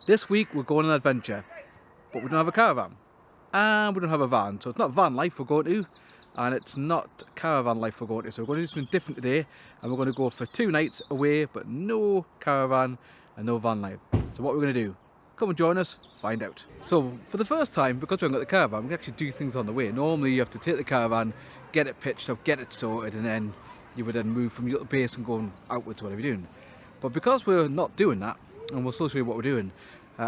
This week we're going on an adventure, but we don't have a caravan and we don't have a van, so it's not van life we're going to and it's not caravan life we're going to, so we're going to do something different today and we're going to go for 2 nights away but no caravan and no van life. So what we're going to do, come and join us, find out. So for the first time, because we haven't got the caravan, we can actually do things on the way. Normally you have to take the caravan, get it pitched up, get it sorted, and then you would then move from your little base and going outwards to whatever you're doing. But because we're not doing that, and we'll still show you what we're doing,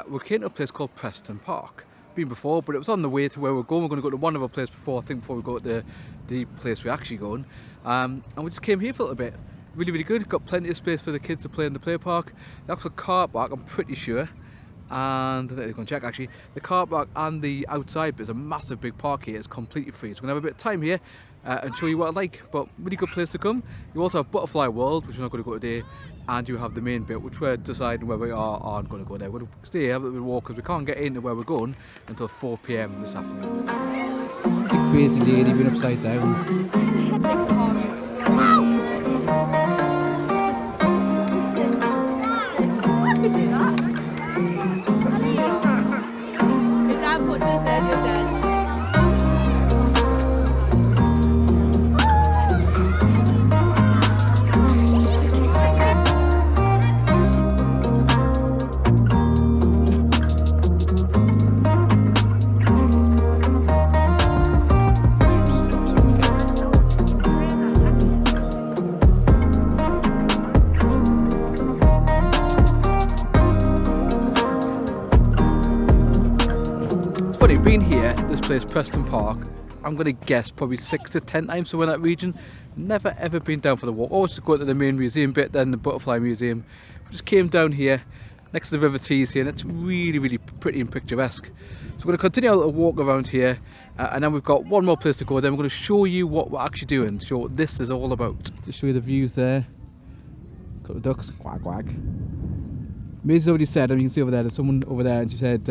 we came to a place called Preston Park. Been before, but it was on the way to where we're going. We're going to go to one other place before we go to the place we're actually going. And we just came here for a little bit. Really, really good. Got plenty of space for the kids to play in the play park. The actual car park, I'm pretty sure. And they're going to check actually. The car park and the outside bit is a massive big park here. It's completely free. So we're going to have a bit of time here and show you what I like. But really good place to come. You also have Butterfly World, which we're not going to go today. And you have the main bit, which we're deciding whether we are or aren't going to go there. We're going to stay here, have a little bit of walk, because we can't get into where we're going until 4 PM this afternoon. The crazy lady been upside down. Been here, this place Preston Park, I'm going to guess probably 6 to 10 times somewhere in that region. Never ever been down for the walk. Always just go to the main museum bit, then the Butterfly Museum. We just came down here next to the River Tees here and it's really, really pretty and picturesque. So we're going to continue our little walk around here and then we've got one more place to go. Then we're going to show you what we're actually doing, show what this is all about. Just show you the views there. Got the ducks, quack quack. Maisie's already said, and you can see over there, there's someone over there and she said,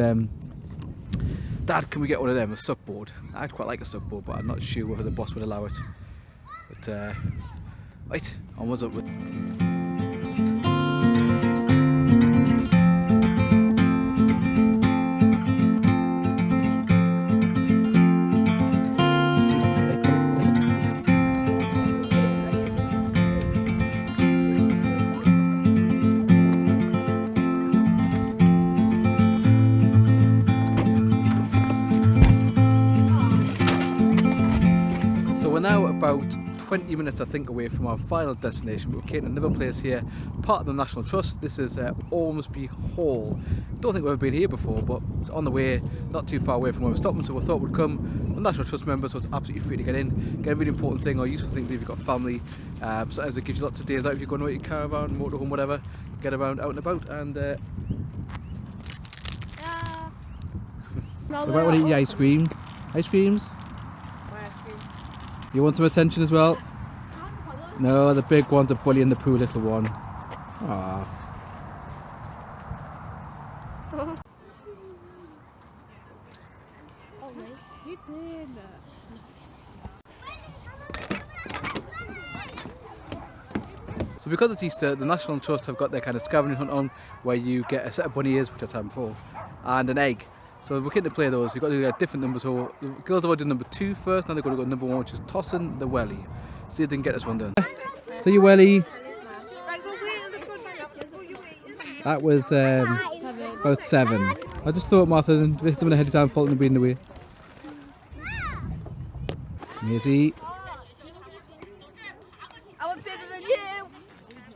Dad, can we get one of them, a subboard? I'd quite like a subboard, but I'm not sure whether the boss would allow it. But, right, onwards upwards. We're now about 20 minutes I think away from our final destination. We came to another place here, part of the National Trust. This is Ormsby Hall. Don't think we've ever been here before, but it's on the way, not too far away from where we're stopping, so we thought we'd come. We're National Trust members, so it's absolutely free to get in. Get a really important thing or useful thing to do if you've got family. Sometimes it gives you lots of days out if you're going away to caravan, motorhome, whatever. Get around out and about and I might want to eat ice cream. Ice creams? You want some attention as well? No, the big one's a bully and the poo little one. Aww. So because it's Easter, the National Trust have got their kind of scavenging hunt on where you get a set of bunny ears, which I've had before, and an egg. So we're going to play those. You've got to get different numbers. So the girls have already done number 2 first, now they're going to go number 1, which is tossing the welly. See if they can get this one done. So your welly. That was about 7. I just thought Martha and hit them in the head of time, faulting to be in the way. Maisie.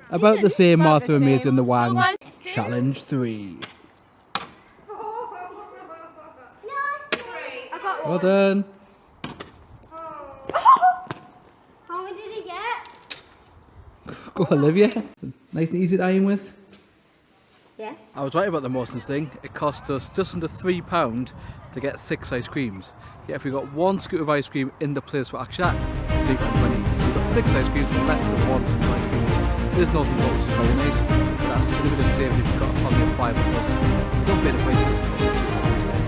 About the same, Martha and Maisie on the wang. Challenge 3. Well done. How many did he get? Go Olivia. Nice and easy to iron with. Yeah. I was right about the Mawson's thing. It cost us just under £3 to get 6 ice creams. Yet if we got 1 scoop of ice cream in the place we're actually at, £3.20. So we've got 6 ice creams for less than 1 scoop of ice cream. There's nothing wrong, which is very nice. But that's significant saving if you've got a family of 5 of us. So don't pay the prices, go to the supermarket instead.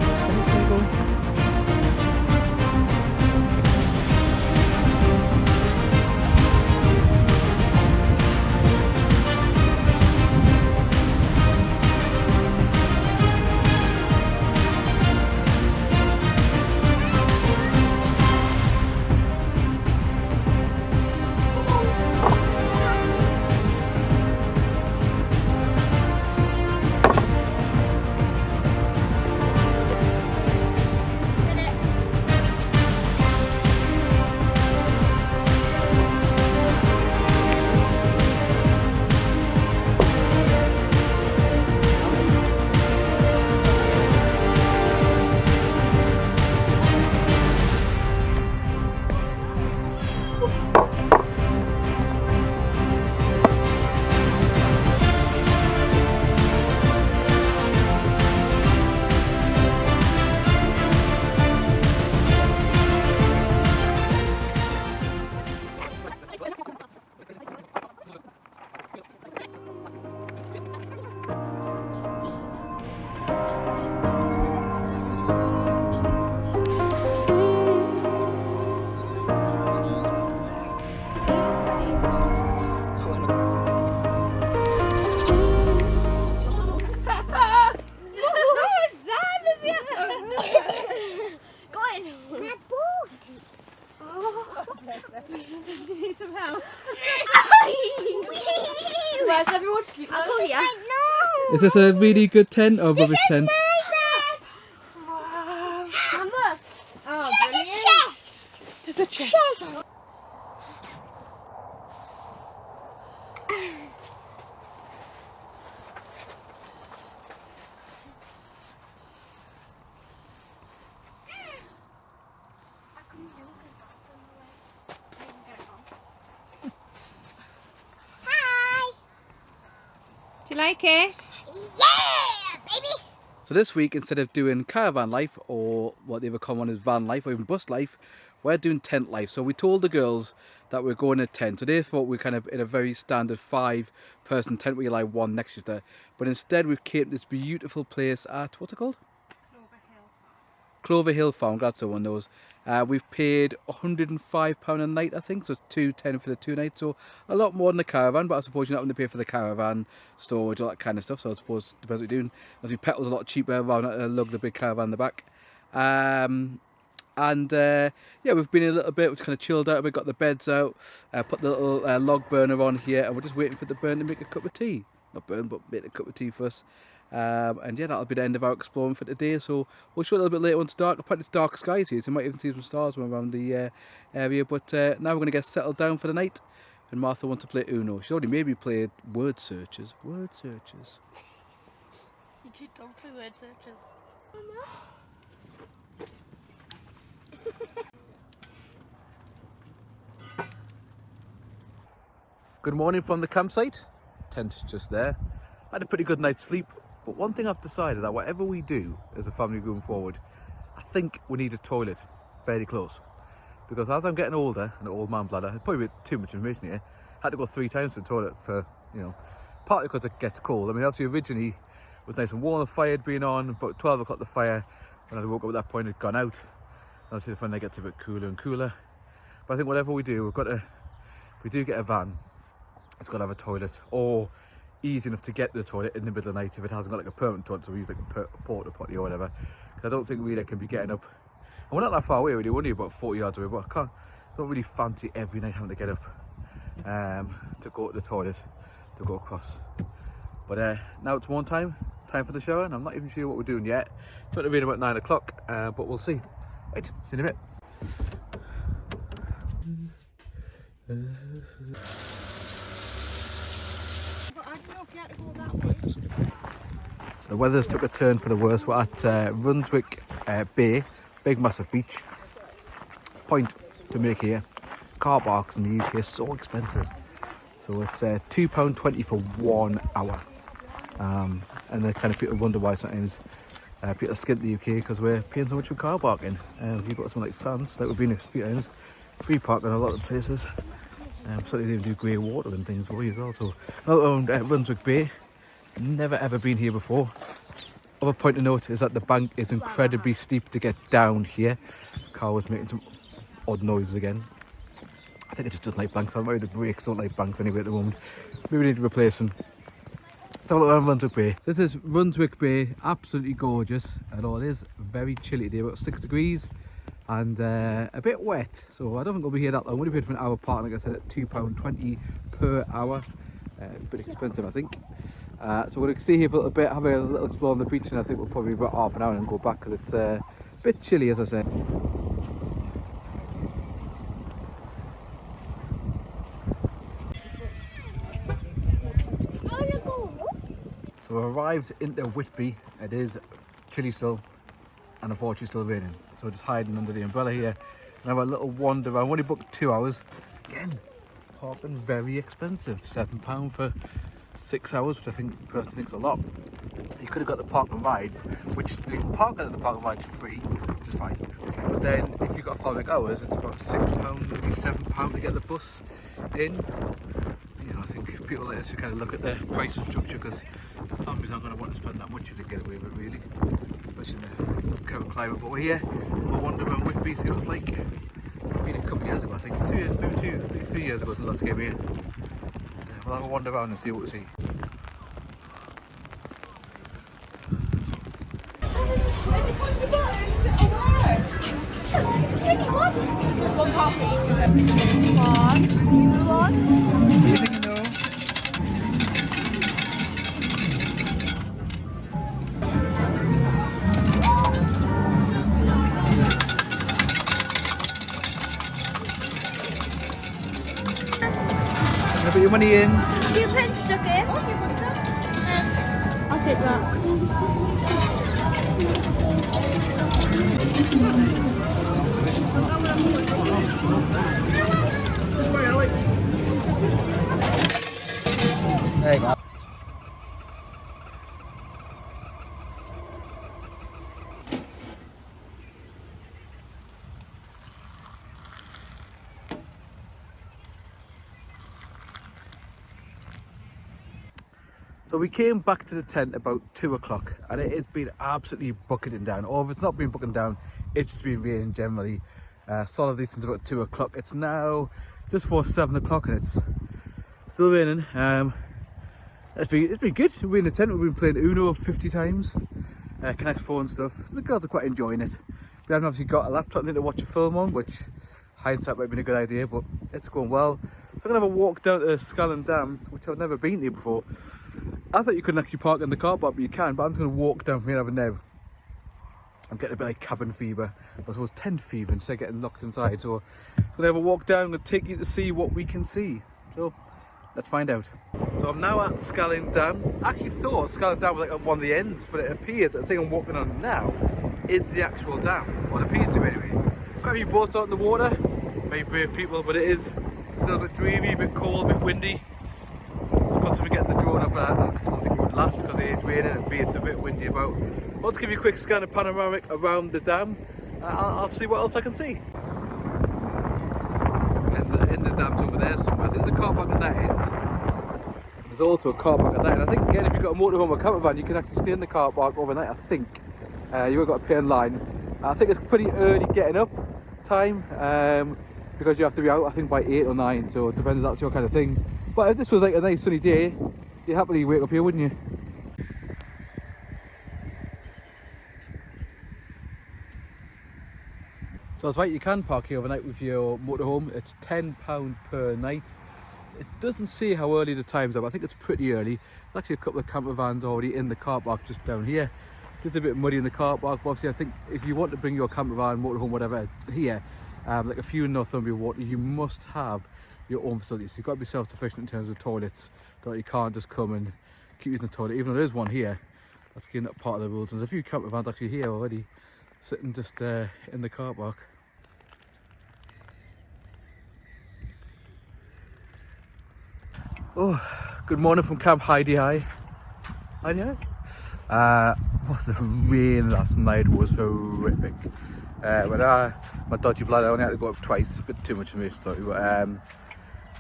Is this a really good tent or a rubbish tent? Wow. Look. Oh, brilliant. There's a chest. Do you like it? Yeah, baby. So this week, instead of doing caravan life or what they would call on as van life or even bus life, we're doing tent life. So we told the girls that we're going in a tent. So they thought we kind of in a very standard 5-person tent where you lie one next to each other. But instead we've came to this beautiful place at, what's it called? Clover Hill Farm, glad someone knows. We've paid £105 a night, I think, so it's £210 for the 2 nights, so a lot more than the caravan, but I suppose you're not having to pay for the caravan, storage, all that kind of stuff, so I suppose it depends what you're doing. Obviously petrol's a lot cheaper rather than lug the big caravan in the back. Yeah, we've been in a little bit, we've kind of chilled out a bit, got the beds out, put the little log burner on here, and we're just waiting for the burn to make a cup of tea. Not burn, but make a cup of tea for us. And yeah, that'll be the end of our exploring for today, so we'll show a little bit later when it's dark. Apparently it's dark skies here, so you might even see some stars around the area, but now we're going to get settled down for the night, and Martha wants to play Uno. She's already maybe played word searches. Word searches. You too dumb for word searches. Good morning from the campsite. Tent just there. I had a pretty good night's sleep, but one thing I've decided that whatever we do as a family going forward, I think we need a toilet fairly close. Because as I'm getting older, an old man bladder, it's probably a bit too much information here, I had to go 3 times to the toilet for, you know, partly because it gets cold. I mean, obviously originally it was nice and warm, the fire had been on, about 12 o'clock the fire, when I woke up at that point it had gone out. Obviously the fun gets a bit cooler and cooler. But I think whatever we do, we've got to, if we do get a van, it's got to have a toilet, or easy enough to get to the toilet in the middle of the night if it hasn't got like a permanent toilet, so we use like a porta potty or whatever. Because I don't think really can be getting up, and we're not that far away really, we're only about 40 yards away, but don't really fancy every night having to get up to go to the toilet, to go across. But now it's morning time for the shower, and I'm not even sure what we're doing yet. It's going to be about 9 o'clock, but we'll see. Right, see you in a bit. So the weather's took a turn for the worse. We're at Runswick Bay, big massive beach. Point to make here, car parks in the UK are so expensive. So it's £2.20 for 1 hour. And the kind of people wonder why sometimes people skint the UK because we're paying so much for car parking. You've got something like France, that we've been a few times, free parking in a lot of places. So they even do grey water and things for you as well. So around Runswick Bay, never ever been here before. Other point to note is that the bank is incredibly steep to get down here. Car was making some odd noises again. I think it just doesn't like banks. Maybe the brakes don't like banks anyway at the moment. Maybe we need to replace them. Let's have a look around Runswick Bay. So this is Runswick Bay, absolutely gorgeous, although it is very chilly today, about 6 degrees. And a bit wet, so I don't think we'll be here that long. We'll be here for an hour park, like I said, at £2.20 per hour. A bit expensive, I think. So we're going to stay here for a little bit, have a little explore on the beach, and I think we'll probably be about half an hour and go back because it's a bit chilly, as I said. So we arrived into Whitby. It is chilly still, and unfortunately still raining. So we're just hiding under the umbrella here and have a little wander around. We only booked 2 hours. Again, parking very expensive. £7 for 6 hours, which I think personally think's a lot. You could have got the park and ride, which the parking at the park and ride is free, which is fine. But then if you've got 5 like hours, it's about £6, maybe £7 to get the bus in. You know, I think people like us who kind of look at the price structure because families aren't going to want to spend that much to get away with it really, especially in the current climate. But we're here, we'll wander around Whitby, see what it's like. Been a couple of years ago, I think, 2 years, maybe 3 years ago, the last came here. We'll have a wander around and see what we see. your money in. 2 pence stuck in. Oh, you want some? I'll take that. There you go. So we came back to the tent about 2 o'clock and it has been absolutely bucketing down. Or if it's not been bucketing down, it's just been raining generally. Solidly since about 2 o'clock. It's now just before 7 o'clock and it's still raining. It's been good. We're in the tent, we've been playing Uno 50 times. Connect 4 and stuff. So the girls are quite enjoying it. We haven't obviously got a laptop to watch a film on, which hindsight might have been a good idea, but it's going well. So I'm going to have a walk down to Caravan Dam, which I've never been to before. I thought you couldn't actually park in the car park, but you can. But I'm just going to walk down from here now. I'm getting a bit like cabin fever, I suppose tent fever instead of getting locked inside. So I'm going to have a walk down and take you to see what we can see. So let's find out. So I'm now at Caravan Dam. I actually thought Caravan Dam was like at one of the ends, but it appears that the thing I'm walking on now is the actual dam. Well, it appears to be anyway. Quite a few boats out in the water. Very brave people, but it is still a bit dreamy, a bit cold, a bit windy. Constantly getting the drone up, but I don't think it would last because it's raining and B, it's a bit windy about. I'll just give you a quick scan of panoramic around the dam. I'll see what else I can see. In the dam's over there somewhere. I think there's a car park at that end. There's also a car park at that end. I think again, if you've got a motorhome or camper van, you can actually stay in the car park overnight. I think you've got to pay in line. I think it's pretty early getting up time because you have to be out I think by 8 or 9. So it depends, that's your kind of thing. But if this was like a nice sunny day, you'd happily wake up here, wouldn't you? So it's right, you can park here overnight with your motorhome. It's £10 per night. It doesn't say how early the times are, but I think it's pretty early. There's actually a couple of camper vans already in the car park just down here. Just a bit muddy in the car park, but obviously I think if you want to bring your camper van, motorhome, whatever here, like a few in Northumbria water, you must have your own facilities. You've got to be self-sufficient in terms of toilets. You can't just come and keep using the toilet, even though there is one here. That's again not part of the rules. And there's a few camper vans actually here already, sitting just in the car park. Oh, good morning from Camp Heidi High. Heidi High? The rain last night was horrific. My dodgy bladder, I only had to go up twice. A bit too much information, sorry. But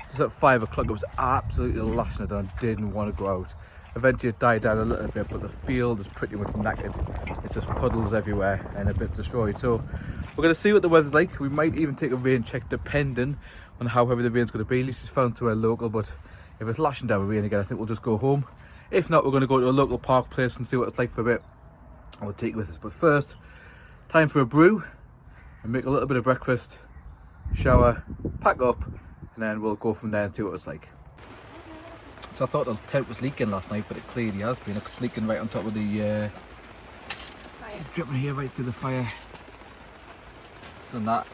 just at 5 o'clock, it was absolutely lashing it down. I didn't want to go out. Eventually, it died down a little bit, but the field is pretty much knackered. It's just puddles everywhere and a bit destroyed. So we're going to see what the weather's like. We might even take a rain check, depending on how heavy the rain's going to be. At least it's found to a local, but if it's lashing down with rain again, I think we'll just go home. If not, we're going to go to a local park place and see what it's like for a bit, and we'll take it with us. But first, time for a brew and make a little bit of breakfast, shower, pack up, and then we'll go from there and see what it's like. So I thought the tent was leaking last night, but it clearly has been. It's leaking right on top of the dripping here right through the fire. It's done that.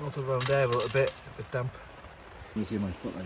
Also around there a little bit damp. Let me see my foot like.